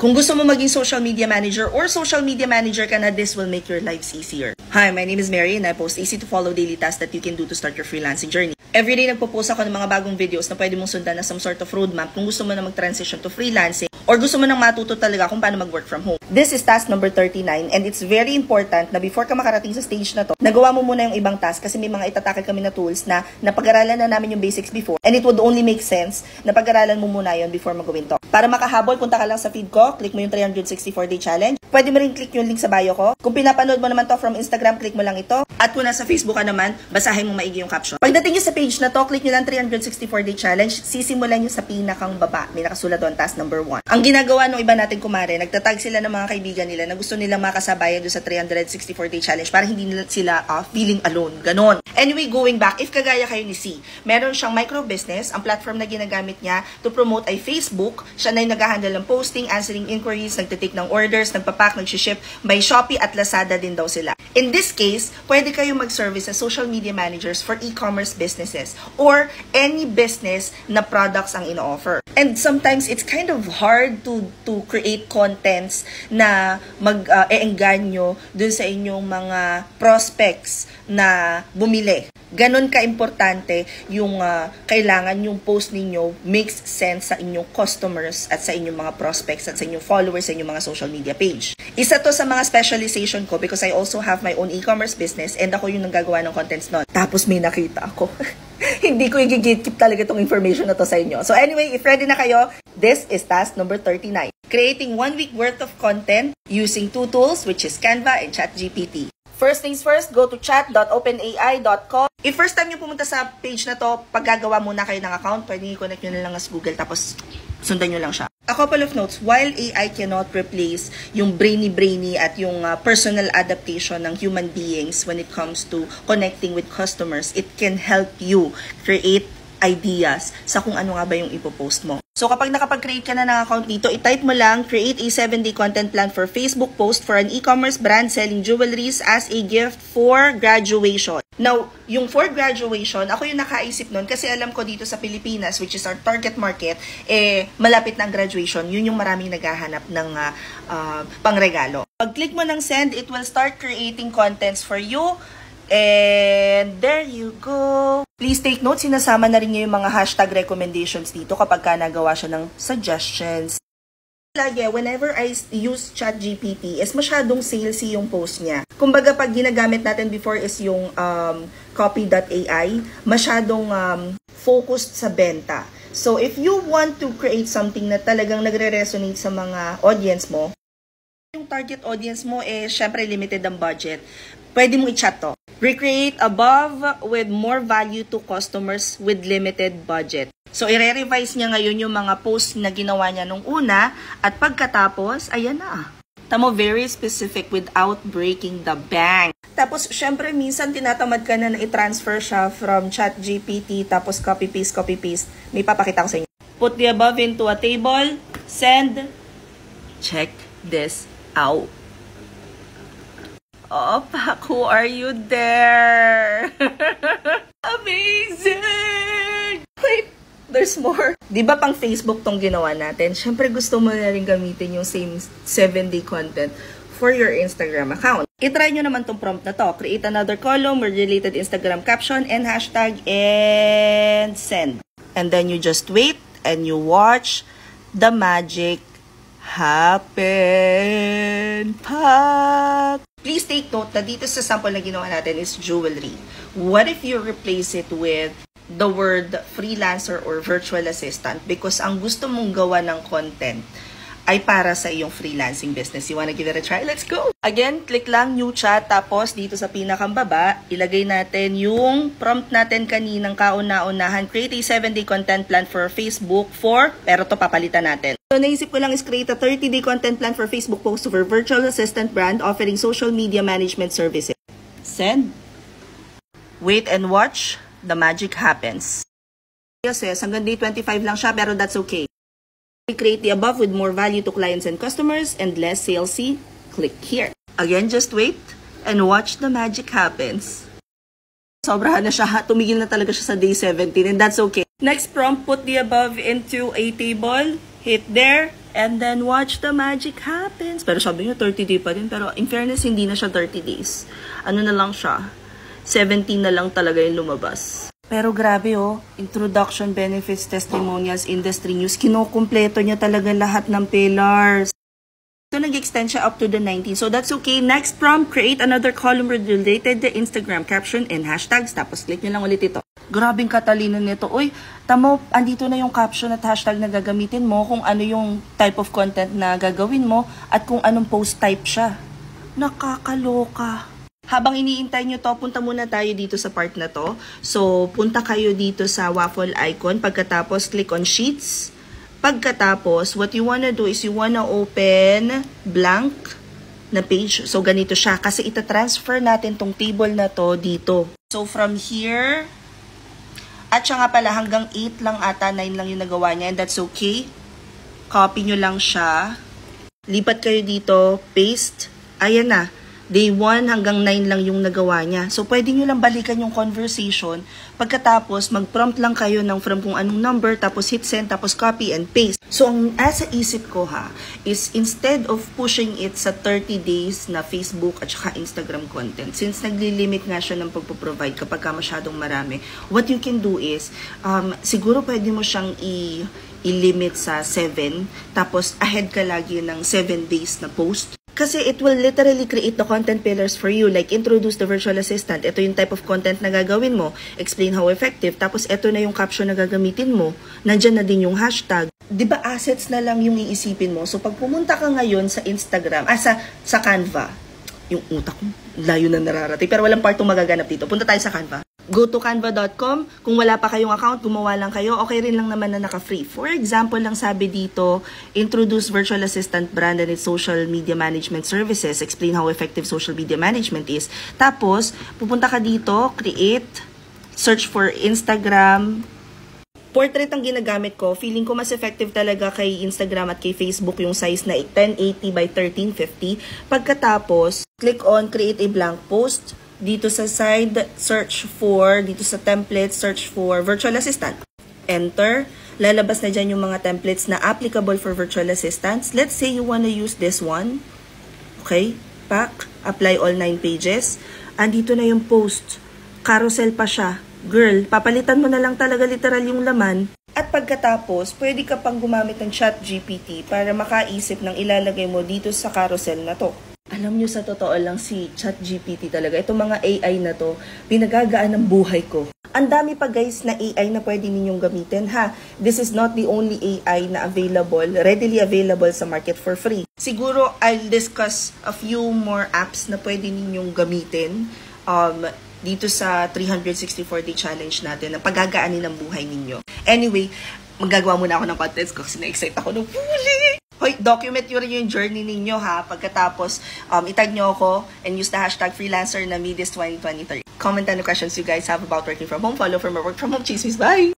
Kung gusto mo maging social media manager or social media manager ka na, this will make your lives easier. Hi, my name is Mary and I post easy to follow daily tasks that you can do to start your freelancing journey. Everyday nagpo-post ako ng mga bagong videos na pwede mong sundan na some sort of roadmap kung gusto mo na mag-transition to freelancing or gusto mo nang matuto talaga kung paano mag-work from home. This is task number 39 and it's very important na before ka makarating sa stage na to, nagawa mo muna yung ibang task kasi may mga itatakil kami na tools na napag-aralan na namin yung basics before and it would only make sense na pag-aralan mo muna yon before magawin to. Para makahabol, punta ka lang sa feed ko, click mo yung 364-day challenge. Pwede mo rin click yung link sa bio ko. Kung pinapanood mo naman to from Instagram, click mo lang ito. At kung nasa Facebook ka naman, basahin mo maigi yung caption. Pagdating nyo sa page na to, click nyo lang 364-day challenge. Sisimulan nyo sa pinakang baba. May nakasulat doon, task number 1. Ang ginagawa ng iba natin kumare, nagtatag sila ng mga kaibigan nila na gusto nilang makasabayan doon sa 364-day challenge para hindi nila sila feeling alone. Ganon. Anyway, going back, if kagaya kayo ni C, meron siyang micro-business. Ang platform na ginagamit niya to promote ay Facebook. Siya na yung nag-handle ng posting, answering inquiries, nagtitake ng orders, nagpapack, nag-ship. By Shopee at Lazada din daw sila. In this case, pwede kayo mag-service as social media managers for e-commerce businesses or any business na products ang ino-offer. And sometimes, it's kind of hard to create contents na mag-eengganyo dun sa inyong mga prospects na bumili. Ganon ka-importante yung kailangan yung post ninyo makes sense sa inyong customers at sa inyong mga prospects at sa inyong followers sa inyong mga social media page. Isa to sa mga specialization ko because I also have my own e-commerce business and ako yung nanggagawa ng contents nun. Tapos may nakita ako. Hindi ko i-gatekeep talaga itong information na to sa inyo. So anyway, if ready na kayo, this is task number 39. Creating 1 week worth of content using 2 tools which is Canva and ChatGPT. First things first, go to chat.openai.com. If first time nyo pumunta sa page na to, paggagawa muna kayo ng account, pwede i-connect nyo na lang as Google, tapos sundan nyo lang siya. A couple of notes, while AI cannot replace yung brainy at yung personal adaptation ng human beings when it comes to connecting with customers, it can help you create ideas sa kung ano nga ba yung ipopost mo. So kapag nakapag-create ka na ng account dito, i-type mo lang, create a 7-day content plan for Facebook post for an e-commerce brand selling jewelries as a gift for graduation. Now, yung for graduation, ako yung nakaisip nun kasi alam ko dito sa Pilipinas, which is our target market, malapit na ang graduation. Yun yung maraming naghahanap ng pangregalo. Pag-click mo ng send, it will start creating contents for you. And there you go. Please take note, sinasama na rin niya yung mga hashtag recommendations dito kapag ka nagawa siya ng suggestions. Lagi, whenever I use ChatGPT, is masyadong salesy yung post niya. Kumbaga, pag ginagamit natin before is yung copy.ai, masyadong focused sa benta. So, if you want to create something na talagang nagre-resonate sa mga audience mo, yung target audience mo syempre limited ang budget, pwede mong i-chat to. Recreate above with more value to customers with limited budget. So, i-revise niya ngayon yung mga posts na ginawa niya nung una at pagkatapos, ayan na. Tamo, very specific without breaking the bank. Tapos, syempre, minsan tinatamad ka na i-transfer siya from ChatGPT tapos copy-paste. May papakita ko sa inyo. Put the above into a table. Send. Check this out. Oh, Pak, who are you there? Amazing! Wait, there's more. Di ba pang Facebook tong ginawa natin? Siyempre gusto mo na rin gamitin yung same 7-day content for your Instagram account. I-try nyo naman tong prompt na to. Create another column with related Instagram caption and hashtag and send. And then you just wait and you watch the magic happen. Pak! Please take note na dito sa sample na ginawa natin is jewelry. What if you replace it with the word freelancer or virtual assistant? Because ang gusto mong gawa ng content ay para sa iyong freelancing business. You wanna give it a try? Let's go! Again, click lang new chat, tapos dito sa pinakang baba, ilagay natin yung prompt natin kaninang kauna-unahan. Create a 7-day content plan for Facebook pero to papalitan natin. So, naisip ko lang is create a 30-day content plan for Facebook post for virtual assistant brand offering social media management services. Send. Wait and watch. The magic happens. Yes, hanggang day 25 lang siya, pero that's okay. Create the above with more value to clients and customers and less salesy. Click here. Again, just wait and watch the magic happens. Sobrahan na siya. Tumigil na talaga siya sa day 17 and that's okay. Next prompt, put the above into a table. Hit there And then, watch the magic happens. Pero sabi niyo, 30 day pa din. Pero in fairness, hindi na siya 30 days. Ano na lang siya? 17 na lang talaga yung lumabas. Pero grabe oh, introduction, benefits, testimonials, industry news. Kinukumpleto niya talaga lahat ng pillars. So, nag-extend siya up to the 19. So, that's okay. Next prompt, create another column related to Instagram caption and hashtags. Tapos, click nyo lang ulit ito. Grabing katalino nito. Uy, tamo, andito na yung caption at hashtag na gagamitin mo, kung ano yung type of content na gagawin mo, at kung anong post type siya. Nakakaloka. Habang iniintay nyo to, punta muna tayo dito sa part na to. So, punta kayo dito sa waffle icon. Pagkatapos, click on Sheets. Pagkatapos, what you wanna do is you wanna open blank na page. So, ganito siya. Kasi itatransfer natin tong table na to dito. So, from here, at siya nga pala hanggang 8 lang ata, 9 lang yung nagawa niya. And that's okay. Copy nyo lang siya. Lipat kayo dito. Paste. Ayan na. Day 1 hanggang 9 lang yung nagawa niya. So, pwede nyo lang balikan yung conversation. Pagkatapos, mag-prompt lang kayo ng from kung anong number, tapos hit send, tapos copy and paste. So, ang asa isip ko is instead of pushing it sa 30 days na Facebook at saka Instagram content, since nagli-limit nga siya ng pagpo-provide kapag ka masyadong marami, what you can do is, siguro pwede mo siyang i-limit sa 7, tapos ahead ka lagi ng 7 days na post. Kasi it will literally create the content pillars for you. Like, introduce the virtual assistant. Ito yung type of content na gagawin mo. Explain how effective. Tapos, ito na yung caption na gagamitin mo. Nandyan na din yung hashtag. Diba, assets na lang yung iisipin mo. So, pag pumunta ka ngayon sa Instagram, sa Canva, yung utak ko, layo na nararating. Pero walang partong magaganap dito. Punta tayo sa Canva. Go to canva.com. Kung wala pa kayong account, gumawa lang kayo. Okay rin lang naman na naka-free. For example lang sabi dito, introduce virtual assistant brand and its social media management services. Explain how effective social media management is. Tapos, pupunta ka dito, create, search for Instagram. Portrait ang ginagamit ko. Feeling ko mas effective talaga kay Instagram at kay Facebook yung size na 1080 by 1350. Pagkatapos, click on create a blank post. Dito sa side, search for, dito sa template, search for virtual assistant. Enter. Lalabas na dyan yung mga templates na applicable for virtual assistants. Let's say you wanna use this one. Okay? Pack. Apply all 9 pages. Andito na yung post. Carousel pa siya. Girl, papalitan mo na lang talaga literal yung laman. At pagkatapos, pwede ka pang gumamit ng ChatGPT para makaisip ng ilalagay mo dito sa carousel na to. Alam nyo, sa totoo lang, si ChatGPT talaga, itong mga AI na to, pinagagaan ng buhay ko. Ang dami pa guys na AI na pwede ninyong gamitin ha. This is not the only AI na available, readily available sa market for free. Siguro, I'll discuss a few more apps na pwede ninyong gamitin dito sa 364-day challenge natin na pagagaanin ng buhay ninyo. Anyway, magagawa muna ako ng contents ko kasi na-excite ako ng puli. Hoy, document nyo rin yung journey ninyo ha. Pagkatapos, itag nyo ako and use the hashtag freelancer na me this 2023. Comment any questions you guys have about working from home. Follow for more work from home chismis. Bye!